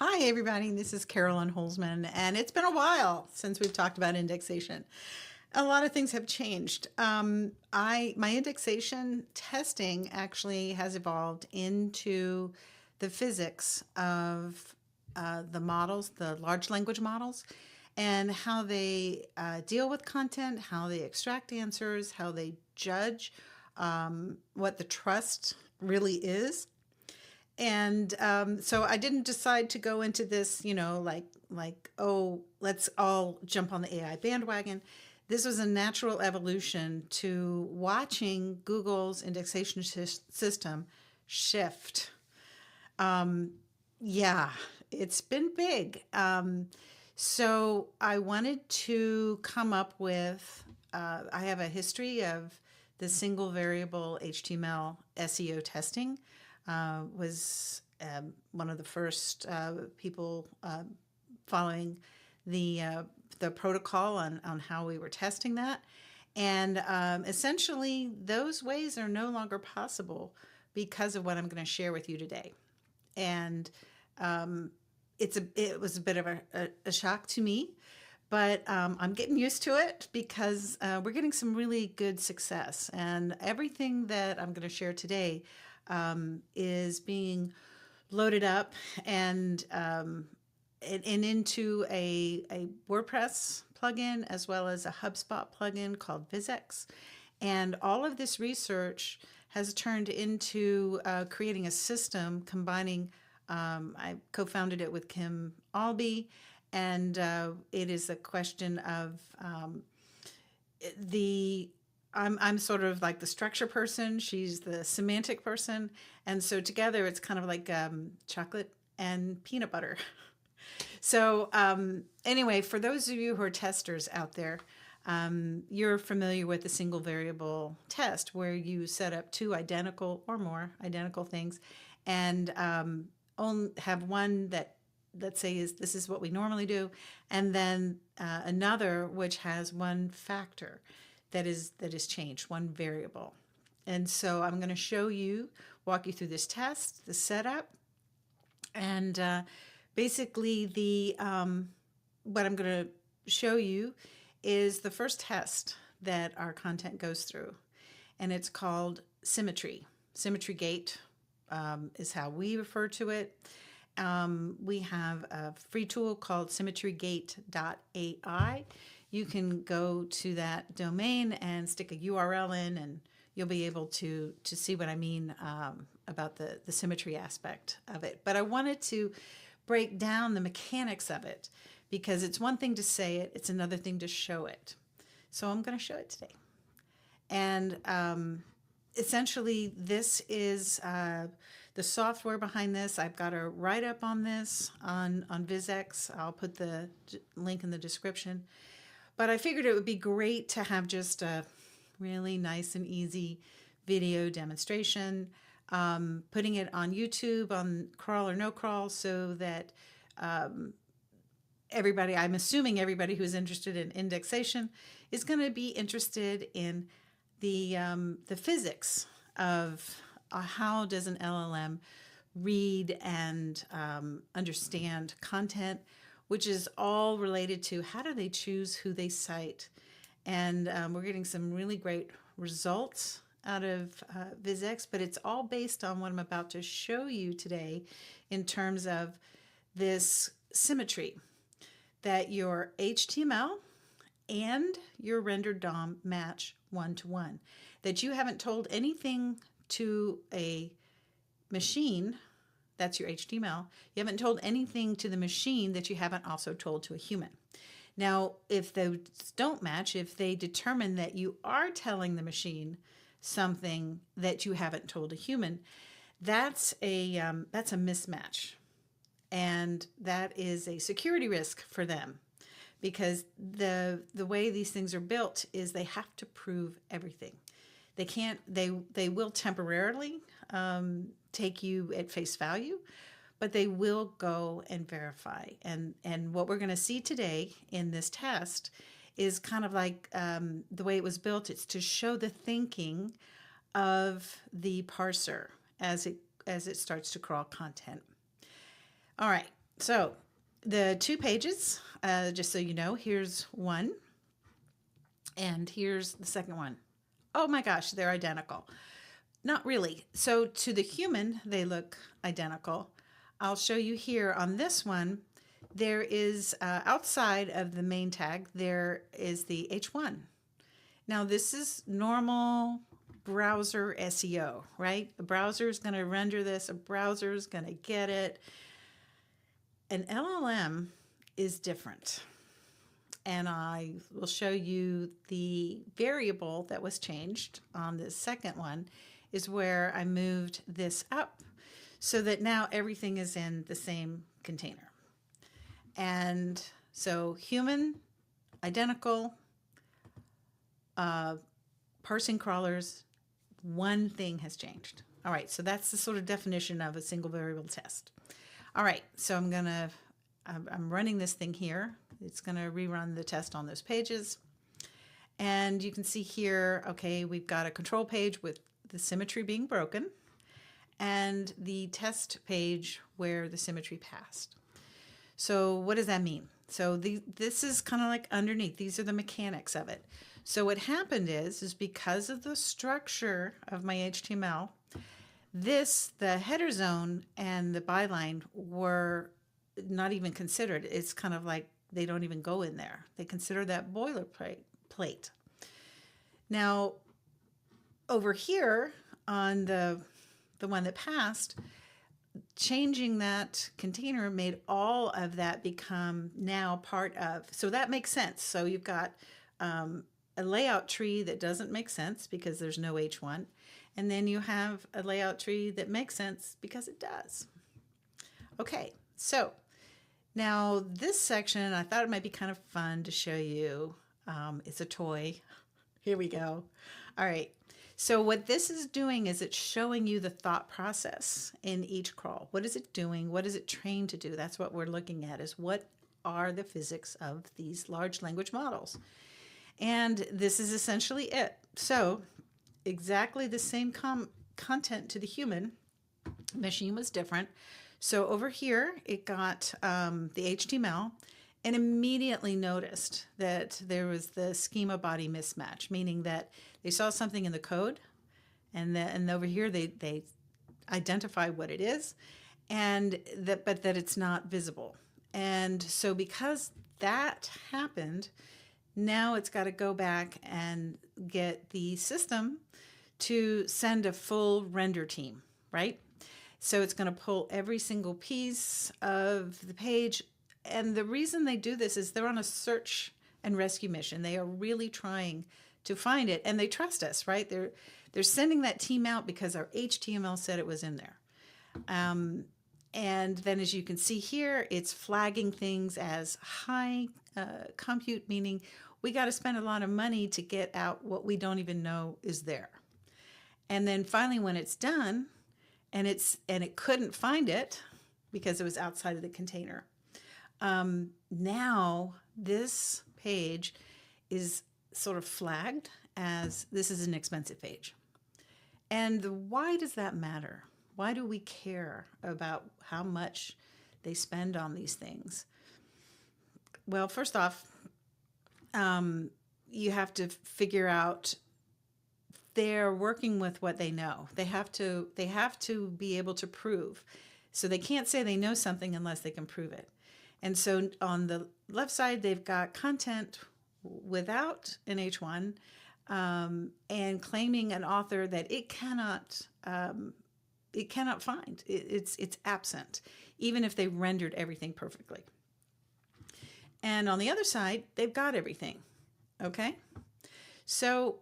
Hi, everybody. This is Carolyn Holzman, and it's been a while since we've talked about indexation. A lot of things have changed. My indexation testing actually has evolved into the physics of the models, the large language models, and how they deal with content, how they extract answers, how they judge what the trust really is. And so I didn't decide to go into this, oh, let's all jump on the AI bandwagon. This was a natural evolution to watching Google's indexation system shift. Yeah, it's been big. So I wanted to come up with, I have a history of the single variable HTML SEO testing. Was one of the first people following the protocol on how we were testing that. And essentially, those ways are no longer possible because of what I'm going to share with you today. And it was a bit of a shock to me, but I'm getting used to it because we're getting some really good success. And everything that I'm going to share today is being loaded up and into a WordPress plugin as well as a HubSpot plugin called VizzEx. And all of this research has turned into creating a system combining. I co-founded it with Kim Albee, and it is a question of I'm sort of like the structure person. She's the semantic person. And so together it's kind of like chocolate and peanut butter. So anyway, for those of you who are testers out there, you're familiar with the single variable test where you set up two identical or more identical things and only have one that, let's say, this is what we normally do, and then another which has one factor that is changed, one variable. And so I'm going to walk you through this test, the setup, and basically what I'm going to show you is the first test that our content goes through, and it's called Symmetry. Symmetry Gate is how we refer to it. We have a free tool called symmetrygate.ai. You can go to that domain and stick a URL in, and you'll be able to see what I mean about the symmetry aspect of it. But I wanted to break down the mechanics of it because it's one thing to say it, it's another thing to show it. So I'm going to show it today. And essentially, this is the software behind this. I've got a write-up on this on VizzEx. I'll put the link in the description. But I figured it would be great to have just a really nice and easy video demonstration, putting it on YouTube on crawl or no crawl so that I'm assuming everybody who's interested in indexation is going to be interested in the physics of how does an LLM read and understand content, which is all related to how do they choose who they cite. And we're getting some really great results out of VizzEx, but it's all based on what I'm about to show you today in terms of this symmetry, that your HTML and your rendered DOM match one-to-one, that you haven't told anything to a machine, that's your HTML, you haven't told anything to the machine that you haven't also told to a human. Now, if those don't match, if they determine that you are telling the machine something that you haven't told a human, that's a mismatch. And that is a security risk for them because the way these things are built is they have to prove everything. They can't, they will temporarily take you at face value, but they will go and verify. And what we're going to see today in this test is kind of like the way it was built. It's to show the thinking of the parser as it starts to crawl content. All right, So the 2 pages, just so you know, here's one and here's the second one. Oh my gosh, they're identical. Not really. So to the human, they look identical. I'll show you here on this one, there is outside of the main tag, there is the H1. Now this is normal browser SEO, right? A browser is going to render this, a browser is going to get it. An LLM is different. And I will show you the variable that was changed on this second one is where I moved this up so that now everything is in the same container. And so human, identical, parsing crawlers, one thing has changed. All right, so that's the sort of definition of a single variable test. All right, so I'm running this thing here. It's going to rerun the test on those pages. And you can see here, okay, we've got a control page with the symmetry being broken and the test page where the symmetry passed. So what does that mean? So this is kind of like underneath. These are the mechanics of it. So what happened is because of the structure of my HTML, the header zone and the byline were not even considered. It's kind of like they don't even go in there. They consider that boilerplate. Now, over here on the one that passed, changing that container made all of that become now part of. So that makes sense. So you've got a layout tree that doesn't make sense because there's no H1. And then you have a layout tree that makes sense because it does. Okay, so now this section, I thought it might be kind of fun to show you. It's a toy. Here we go. All right. So what this is doing is it's showing you the thought process in each crawl. What is it doing? What is it trained to do? That's what we're looking at, is what are the physics of these large language models? And this is essentially it. So exactly the same content to the human. Machine was different. So over here, it got the HTML and immediately noticed that there was the schema body mismatch, meaning that they saw something in the code and over here they identify what it is but that it's not visible. And so because that happened, now it's got to go back and get the system to send a full render team, right? So it's going to pull every single piece of the page. And the reason they do this is they're on a search and rescue mission. They are really trying to find it, and they trust us, right? They're sending that team out because our HTML said it was in there. And then as you can see here, it's flagging things as high compute, meaning we got to spend a lot of money to get out what we don't even know is there. And then finally, when it's done, and it couldn't find it because it was outside of the container. Now this page is sort of flagged as this is an expensive page. And why does that matter? Why do we care about how much they spend on these things? Well, first off, you have to figure out they're working with what they know. They have to be able to prove. So they can't say they know something unless they can prove it. And so on the left side, they've got content without an H1 and claiming an author that it cannot find. It's absent, even if they rendered everything perfectly. And on the other side, they've got everything. Okay, so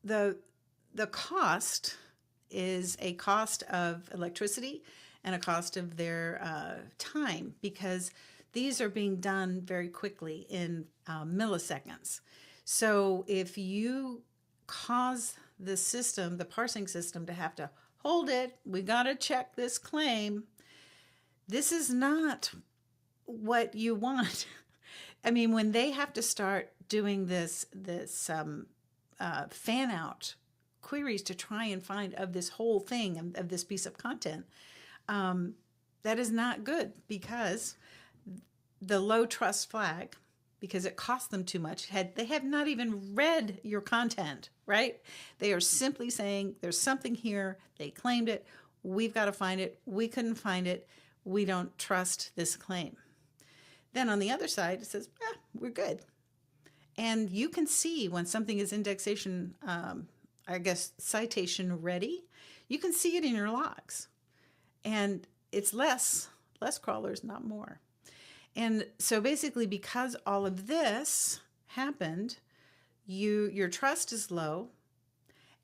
the cost is a cost of electricity and a cost of their time, because these are being done very quickly in milliseconds. So if you cause the system, the parsing system, to have to hold it, we got to check this claim, this is not what you want. I mean, when they have to start doing this fan out queries to try and find of this whole thing, of this piece of content, that is not good, because the low trust flag, because it costs them too much, they have not even read your content, right? They are simply saying there's something here. They claimed it. We've got to find it. We couldn't find it. We don't trust this claim. Then on the other side, it says, we're good. And you can see when something is indexation, citation ready, you can see it in your logs. And it's less crawlers, not more. And so basically, because all of this happened, your trust is low,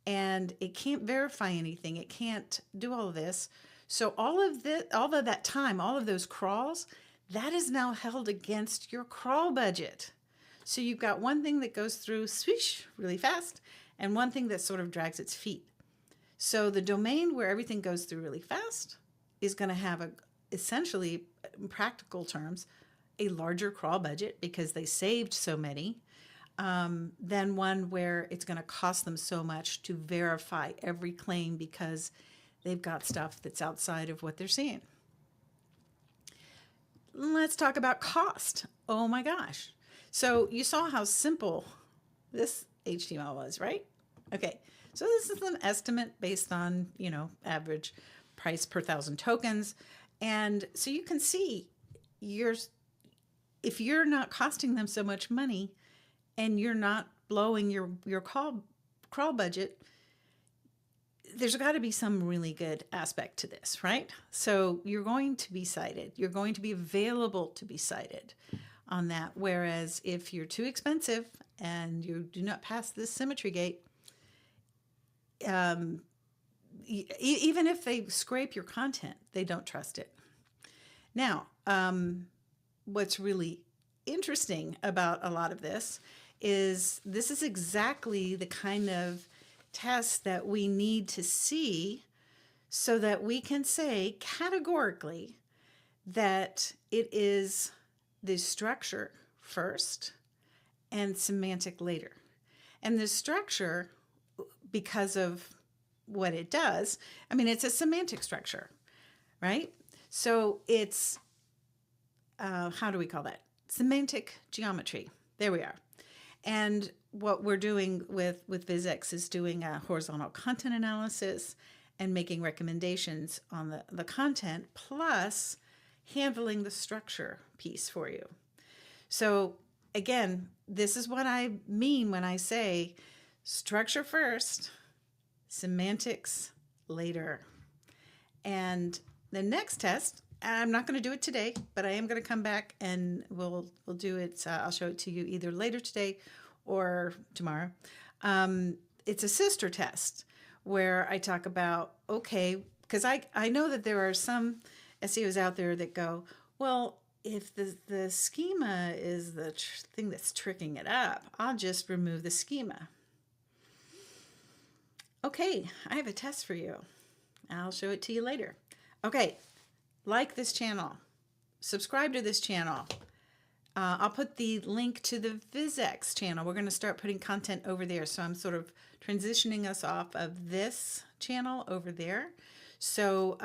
and it can't verify anything. It can't do all of this. So all of that time, all of those crawls, that is now held against your crawl budget. So you've got one thing that goes through swish really fast, and one thing that sort of drags its feet. So the domain where everything goes through really fast is going to have essentially, in practical terms, a larger crawl budget because they saved so many, than one where it's going to cost them so much to verify every claim because they've got stuff that's outside of what they're seeing. Let's talk about cost. Oh my gosh. So you saw how simple this HTML was, right? Okay. So this is an estimate based on, average price per 1,000 tokens. And so you can see if you're not costing them so much money and you're not blowing your crawl budget, there's got to be some really good aspect to this, right? So you're going to be cited. You're going to be available to be cited on that. Whereas if you're too expensive and you do not pass this symmetry gate, even if they scrape your content, they don't trust it. Now, what's really interesting about a lot of this is exactly the kind of test that we need to see so that we can say categorically that it is the structure first and semantic later. And the structure, because of what it does, it's a semantic structure, right? So it's, how do we call that? Semantic geometry. There we are. And what we're doing with VizzEx is doing a horizontal content analysis and making recommendations on the content, plus handling the structure piece for you. So again, this is what I mean when I say structure first, semantics later. And the next test, I'm not going to do it today, but I am going to come back and we'll do it. I'll show it to you either later today or tomorrow. It's a sister test where I talk about, okay, because I know that there are some SEOs out there that go, well, if the schema is the thing that's tricking it up, I'll just remove the schema. Okay, I have a test for you. I'll show it to you later. Okay, like this channel, subscribe to this channel. I'll put the link to the VizzEx channel. We're going to start putting content over there. So I'm sort of transitioning us off of this channel over there. So,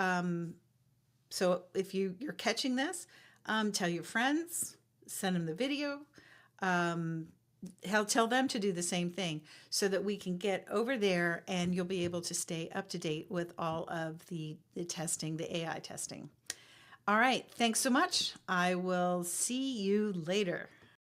so if you're catching this, tell your friends, send them the video. Tell them to do the same thing so that we can get over there and you'll be able to stay up to date with all of the testing, the AI testing. All right. Thanks so much. I will see you later.